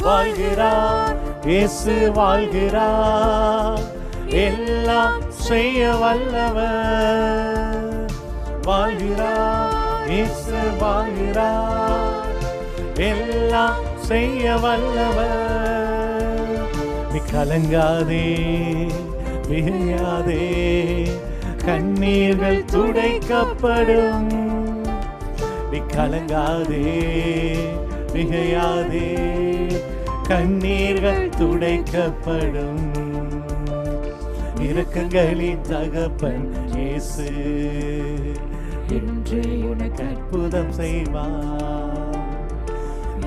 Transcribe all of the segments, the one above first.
வாழ்கிறார், இயேசு வாழ்கிறார், எல்லாம் செய்ய வல்லவர். வாழ்கிறார், இயேசு வாழ்கிறார், எல்லாம் செய்ய வல்லவர். நீ கலங்காதே, மிகையாதே, கண்ணீர்கள் துடைக்கப்படும். நீ கலங்காதே, மிகையாதே, கண்ணீர்கள் துடைக்கப்படும். இரக்கங்களின் தகப்பன் இயேசு இன்று உனக்கு அற்புதம் செய்வார்.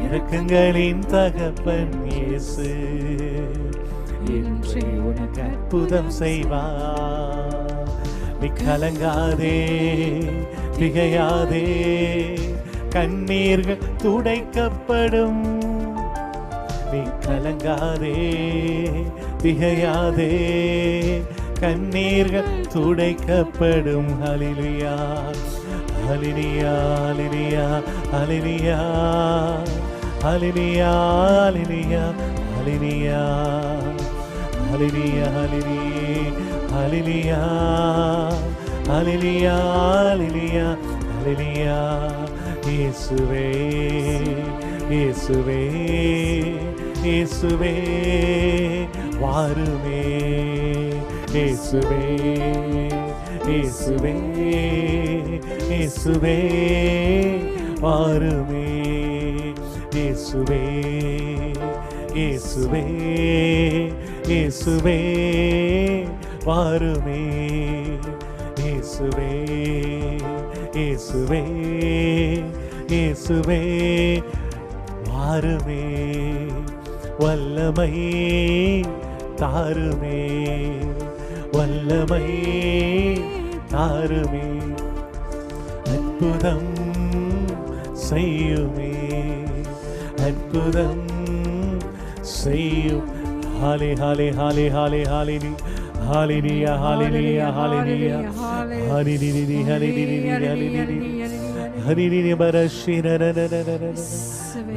இரக்கங்களின் தகப்பன் இயேசு இன்று உனக்கு அற்புதம் செய்வார். நீ கலங்காதே, திகையாதே, கண்ணீர்கள் துடைக்கப்படும். நீ கலங்காதே, திகையாதே, கண்ணீர்கள் துடைக்கப்படும். ஹல்லேலூயா, ஹல்லேலூயா, ஹல்லேலூயா, ஹல்லேலூயா, ஹல்லேலூயா, ஹல்லேலூயா, ஹல்லேலூயா, ஹல்லேலூயா, ஹல்லேலூயா, ஹல்லேலூயா, ஹல்லேலூயா, ஹல்லேலூயா. இயேசுவே, இயேசுவே, இயேசுவே வாருமே. இயேசுவே, இயேசுவே, இயேசுவே வாருமே. இயேசுவே, இயேசுவே, இயேசுவே வாருமே. இயேசுவே, இயேசுவே, இயேசுவே வாருமே. வல்லமை தாருமே, வல்லமை தாருமே, அற்புதம் செய்யுமே, அற்புதம் செய்யும். ஹாலே ஹாலே ஹாலே ஹாலே ஹாலே ஹalleluya hallelujah hallelujah hallelujah hallelujah hallelujah barashira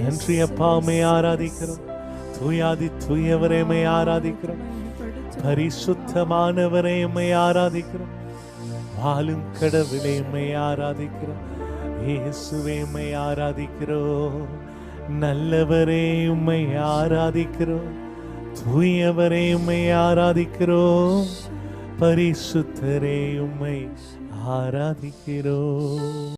நன்றி அப்பா, உம்மை ஆராதிக்கிறோம். தூயாதி தூயவரே உம்மை ஆராதிக்கிறோம். பரிசுத்தமானவரே உம்மை ஆராதிக்கிறோம். வாழும் கடவுளே உம்மை ஆராதிக்கிறோம். இயேசுவே உம்மை ஆராதிக்கிறோம். நல்லவரே உம்மை ஆராதிக்கிறோம். தூயவரே உம்மை ஆராதிக்கிறோம். பரிசுத்தரே உம்மை ஆராதிக்கிறோம்.